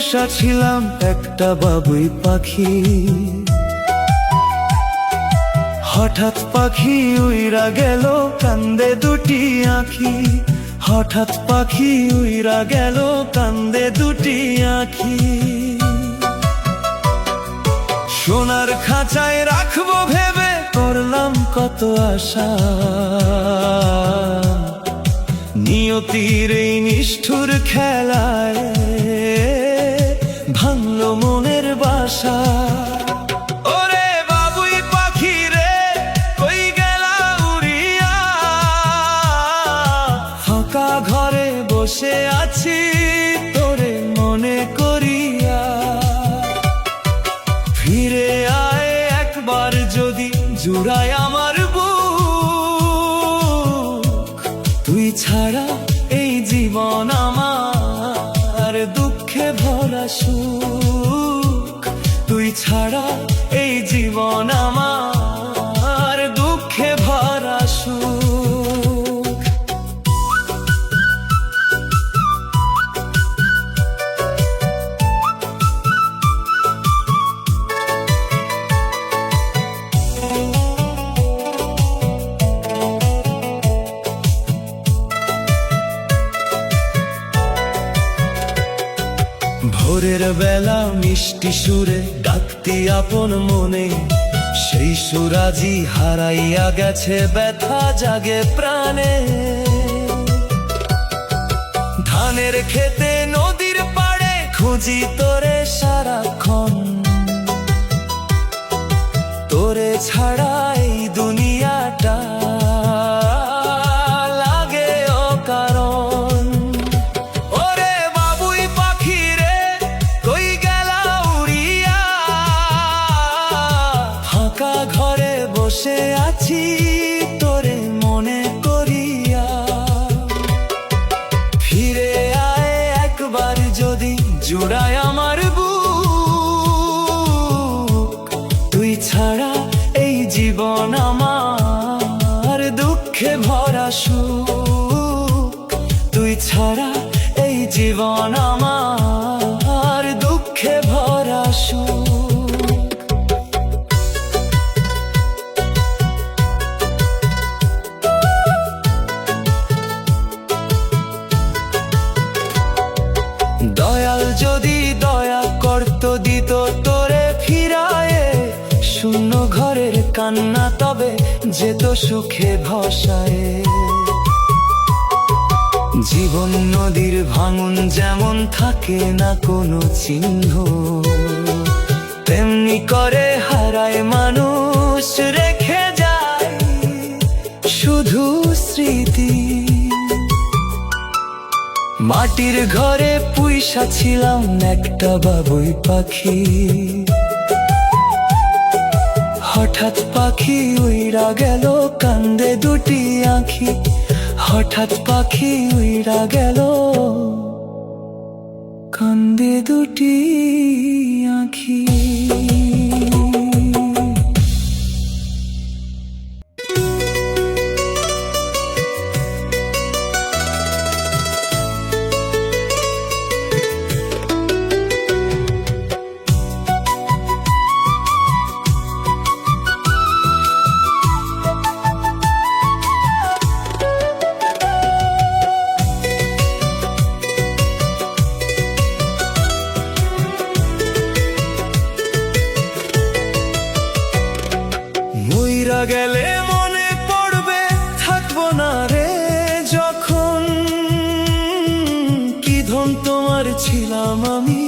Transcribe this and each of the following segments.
পোষা ছিলাম একটা বাবুই পাখি। হঠাৎ পাখি উইরা গেল, কান্দে দুটি আঁখি। হঠাৎ পাখি উইরা গেল, কান্দে দুটি আঁখি। সোনার খাঁচায় রাখবো ভেবে করলাম কত আশা, নিয়তির এই নিষ্ঠুর খেলায় ভাঙলো মনের বাসা। ওরে বাবুই পাখি রে, কই গেলা উড়িয়া? ফাঁকা ঘরে বসে আছি তোরে মনে করিয়া। ফিরে আয় একবার যদি, জুড়ায় আমার বুক। তুই ছাড়া এই জীবন আমার দুঃখে ভরা সুখ। তুই ছাড়া এই জীবন আমার দুঃখে ভরা সুখ। ভোরের বেলা মিষ্টি সুরে ডাকতি আপন মনে, সেই সুরাজি হারাইয়া গেছে, ব্যথা জাগে প্রাণে। ধানের খেতে নদীর পাড়ে খুঁজি তোরে সারাক্ষণ। তোরে ছাড়া এই দুনিয়াটা লাগে অকারণ। ওরে বাবুই পাখি রে, কই গেলা উড়িয়া? ফাঁকা ঘরে বসে আছি তোরে মনে করিয়া। ফিরে আয় একবার যদি, জুড়ায় আমার বুক। তুই ছাড়া এই জীবন আমার দুঃখে ভরা সুখ। তুই ছাড়া এই জীবন আমার দুঃখে ভরা সুখ। দয়াল যদি দয়া করত, দিত তোরে ফিরায়ে। শূন্য ঘরের কান্না তবে যেত সুখে ভসায়ে। জীবন নদীর ভাঙন যেমন থাকে না কোনো চিহ্ন, তেমনি করে হারায় মানুষ, রেখে যায় শুধু স্মৃতি। মাটির ঘরে পুইসা ছিলাম একটা বাবুই পাখি। হঠাৎ পাখি উইরা গেল, কান্দে দুটি আঁখি। হঠাৎ পাখি উইরা গেল, কান্দে দুটি আঁখি। গেলে মনে পড়বে, থাকবো না রে যখন। কি ধন তোমার ছিলাম আমি,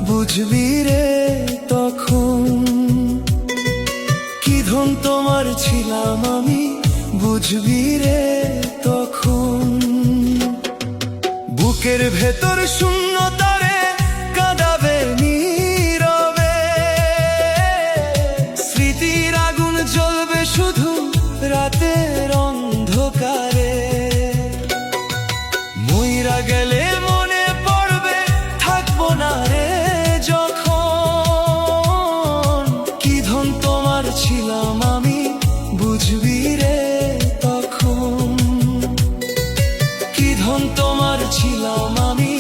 বুঝবি রে তখন। কি ধন তোমার ছিলাম আমি, বুঝবি রে তখন। বুকের ভেতর শূন্যতারে কাঁদাবে নীরবে। স্মৃতির আগুন জ্বলবে শুধু রাতের অন্ধকারে। মইরা গেলে মনে পড়বে, থাকবো না রে যখন। কি ধন তোমার ছিলাম আমি, বুঝবি রে তখন। কি ধন তোমার ছিলাম আমি,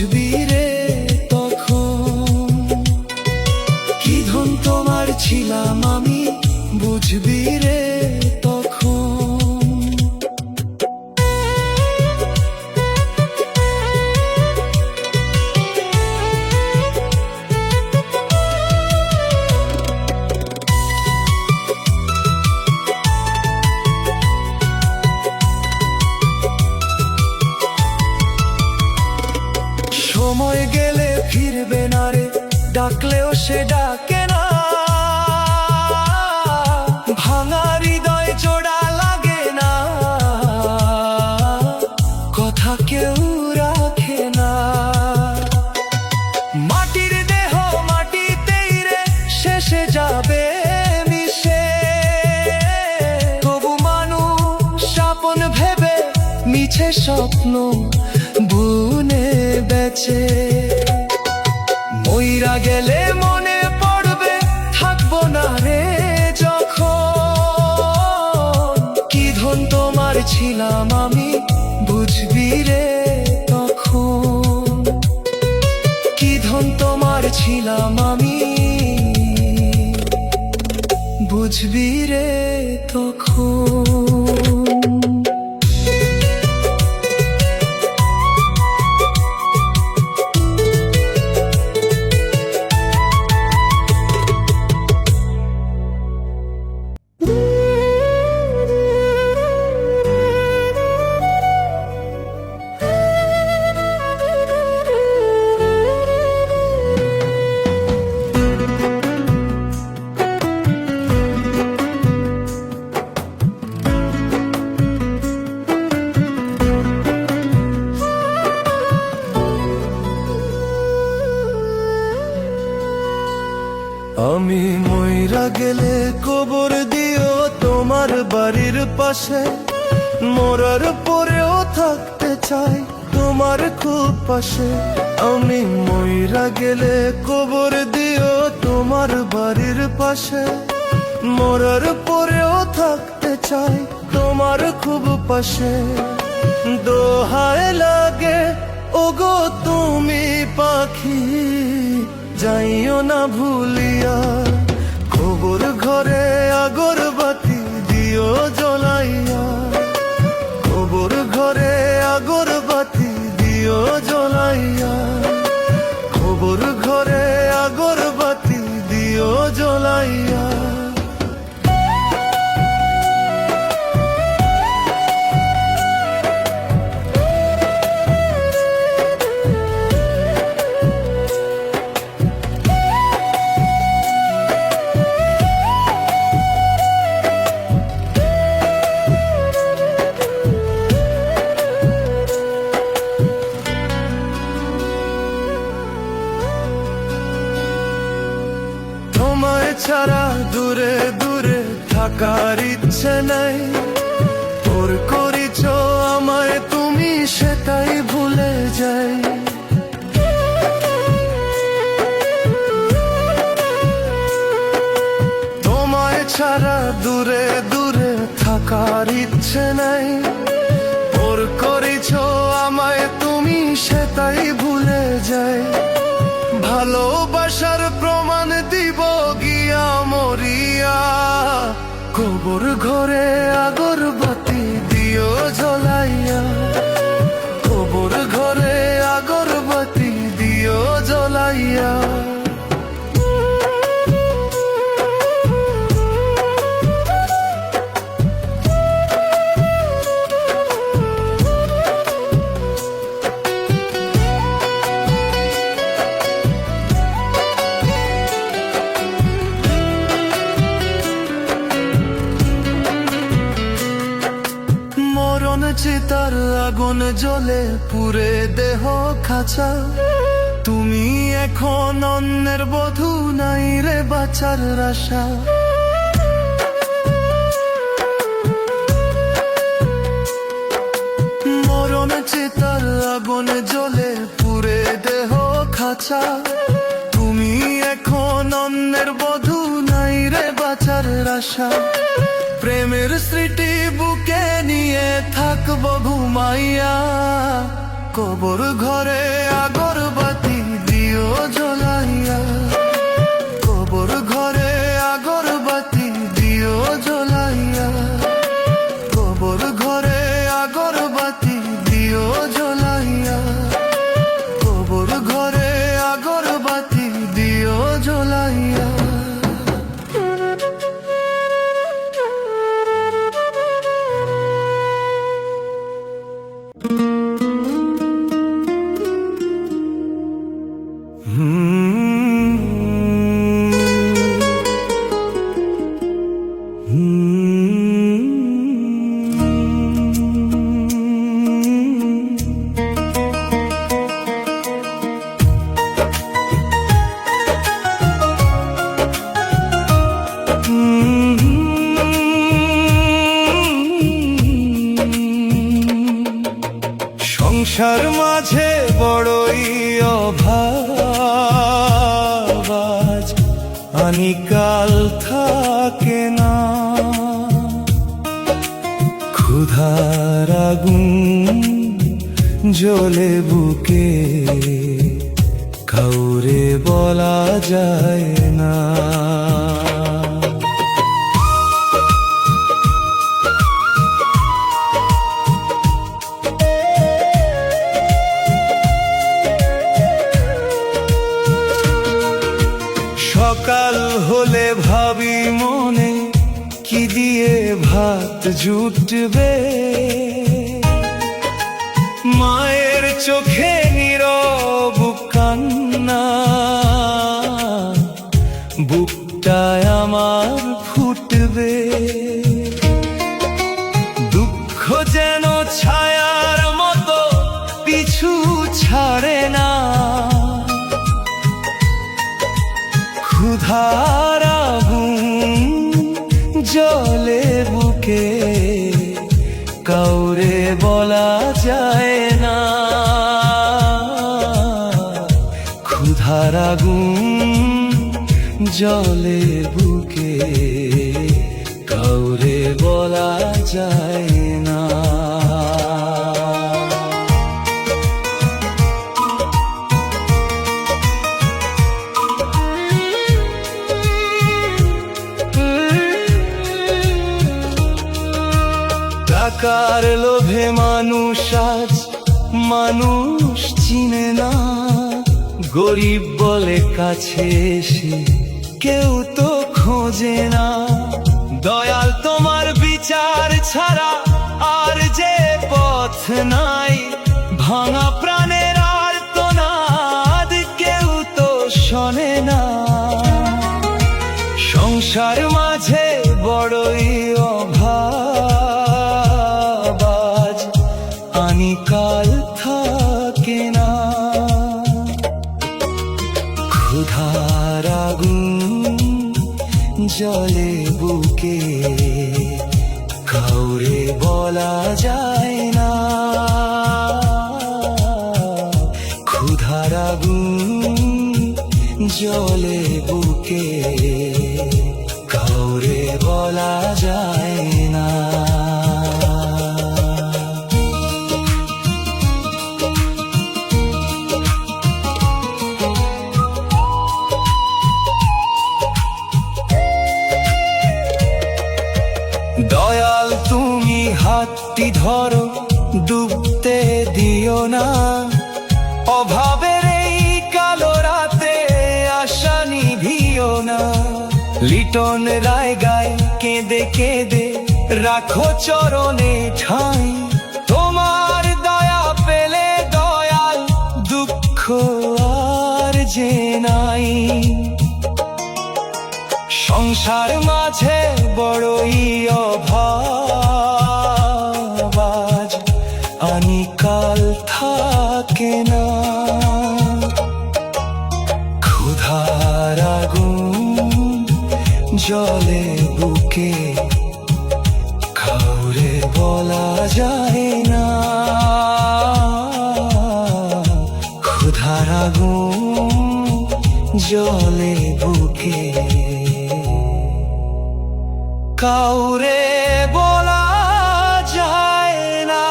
বুঝবি রে তখন। কি ধন তোমার ছিলাম আমি, বুঝবি রে তখন। সময় গেলে ফিরবে না রে, ডাকলেও সে ডাকে না। ভাঙা হৃদয় জোড়া লাগে না, কথা কেউ রাখে না। মাটির দেহ মাটিতেই রে শেষে যাবে মিশে, তবু মানুষ আপন ভেবে মিছে স্বপ্ন বুনে বেচে। মইরা গেলে মনে পড়বে, থাকবো না রে যখন। কি ধন তোমার ছিলাম আমি, বুঝবি রে তখন। কি ধন তোমার ছিলাম আমি, বুঝবি রে তখন। আমি মইরা গেলে কবর দিও তোমার বাড়ির পাশে। মরার পরেও থাকতে চাই তোমার খুব পাশে। আমি মইরা গেলে কবর দিও তোমার বাড়ির পাশে। মরার পরেও থাকতে চাই তোমার খুব পাশে। দোহায় লাগে ওগো তুমি পাখি, যাইও না ভুলিয়া। কবর ঘরে আগরবাতি দিও জ্বলাইয়া। কবর ঘরে আগরবাতি দিও জ্বলাইয়া। কবর ঘরে আগরবাতি দিও জ্বলাইয়া। ছাড়া দূরে দূরে থাকার ইচ্ছে নাই। তোর করিছ আমায় তুমি, সেটাই ভুলে যাই। তোমায় ছাড়া দূরে দূরে থাকার ইচ্ছে নাই। তোর করিছ আমায় তুমি, সেটাই ভুলে যাই। ভালোবাসার প্রমাণ দিব গিয়া মরিয়া। কবর ঘরে আগরবাতি দিও জ্বলাইয়া। কবর ঘরে আগরবাতি দিও জ্বলাইয়া। চিতার আগুন জ্বলে পুরে দেহ খাঁচা। তুমি এখন অন্যের বধূ, নাই রে বাঁচার আশা। মরণ চিতার আগুন জ্বলে পুরে দেহ খাঁচা। তুমি এখন অন্যের বধূ, নাই রে বাঁচার আশা। প্রেমের স্মৃতি বুকে নিয়ে থাকবো ঘুমাইয়া। কবর ঘরে আগর আগামীকাল থাকে না। ক্ষুধার আগুন জ্বলে বুকে, কাউরে বলা যায় না। সকাল হলে ভাবি মনে, কি দিয়ে ভাত জুটবে। মায়ের চোখে নীরব কান্না, বুকটায় আমার ফুটবে। দুঃখ যেন ছায়ার মতো পিছু ছাড়ে না। ক্ষুধার আগুন জ্বলে বুকে, কাউরে বলা যায় না। ক্ষুধার আগুন জ্বলে বুকে, কাউরে বলা যায় না। টাকার লোভে মানুষ আজ মানুষ চিনে না। গরিব বলে কাছে এসে কেউ তো খোঁজে না। দয়াল তোমার বিচার ছাড়া আর যে পথ নাই। ভাঙা প্রাণের আর্তনাদ কেউ তো শোনে না। সংসার মাঝে বড়ই অভাব, আজ আনিকাল থাকে না। ক্ষুধার আগুন জ্বলে বুকে, কাউরে বলা যায় না। ক্ষুধার আগুন জ্বলে বুকে, কাউরে বলা যায় না। দয়াল তুমি হাতটি ধরো, ডুবতে দিও না। অভাবের এই কালো রাতে আশা নিভিও না। লিটন রায় গায় কেঁদে কেঁদে, রাখো চরণে ঠাঁই। তোমার দয়া পেলে দয়াল, দুঃখ আর যে নাই। সংসার মাঝে বড়ই অভাব, আজ আনিকাল থাকে না। ক্ষুধার আগুন জ্বলে বুকে, কাউরে বলা যায় না। ক্ষুধার আগুন জ্বলে বুকে, কাউরে বলা যায় না।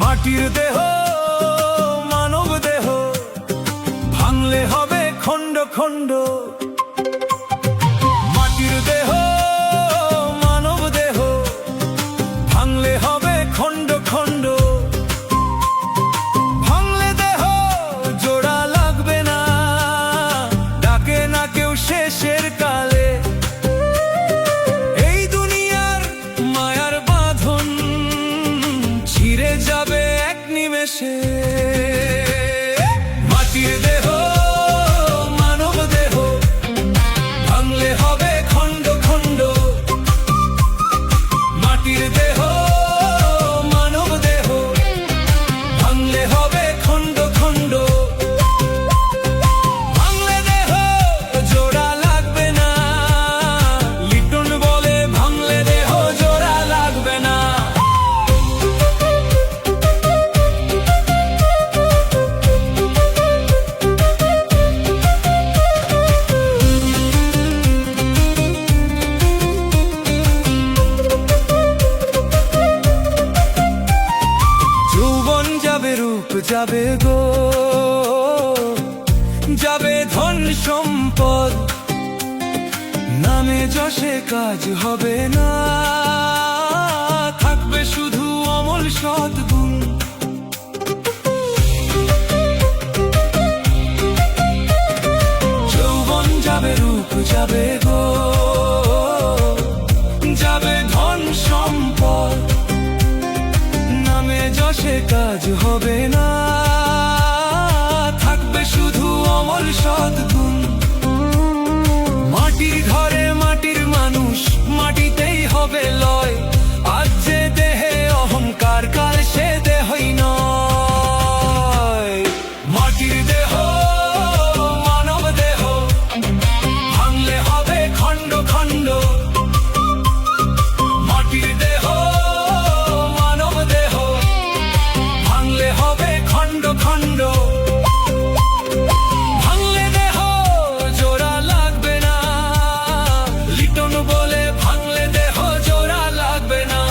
মাটির দেহ মানব দেহ, ভাঙলে হবে খণ্ড খণ্ড। মাটির দেহ মানব দেহ, ভাঙলে হবে খণ্ড খণ্ড। ভাঙলে দেহ জোড়া লাগবে না, ডাকে না কেউ শেষের কালে। এই দুনিয়ার মায়ার বাঁধন ছিঁড়ে যাবে গো, যাবে ধন সম্পদ, নামে যশে কাজ হবে না, থাকবে শুধু অমল সদ্গুণ। যৌবন যাবে, রূপ যাবে গো, যাবে ধন সম্পদ, নামে যশে কাজ হবে না, থাকবে শুধু অমল সদ্গুণ। মাটির ঘরে মাটির মানুষ, মাটিতেই হবে লয়, আজ যে দেহে অহংকার, কাল সে দেহই নয়। মাটির দেহ মানব দেহ, ভাঙলে হবে খণ্ড খণ্ড। মাটির দেহ মানব দেহ, ভাঙলে হবে খণ্ড খণ্ড। ভাঙলে দেহ জোড়া লাগবে না, লিটন বলে ভাঙলে দেহ জোড়া লাগবে না।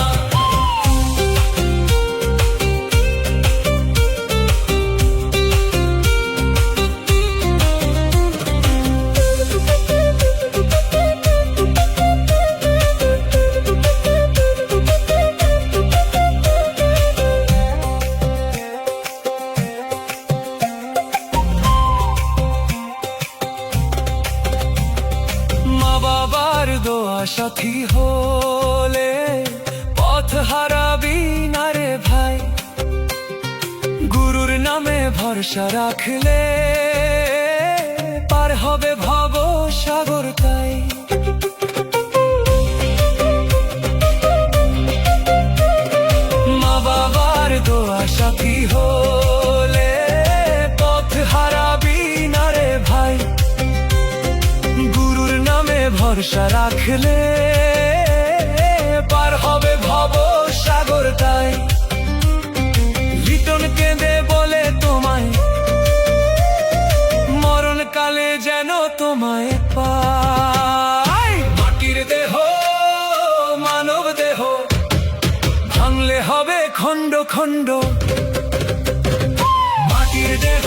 মা বাবার দোয়া সাথী হলে পথ হারাবি না রে ভাই, গুরুর নামে ভরসা রাখলে পার হবে ভব সাগর তাই। মা বাবার দোয়া সাথী হলে পথ হারাবি না রে ভাই, গুরুর নামে ভরসা রাখলে পার হবে ভব সাগর তাই। লিটন কেঁদে বলে তোমায়, মরণকালে যেন তোমায় পাই। মাটির দেহ মানব দেহ, ভাঙলে হবে খণ্ড খণ্ড। মাটির দেহ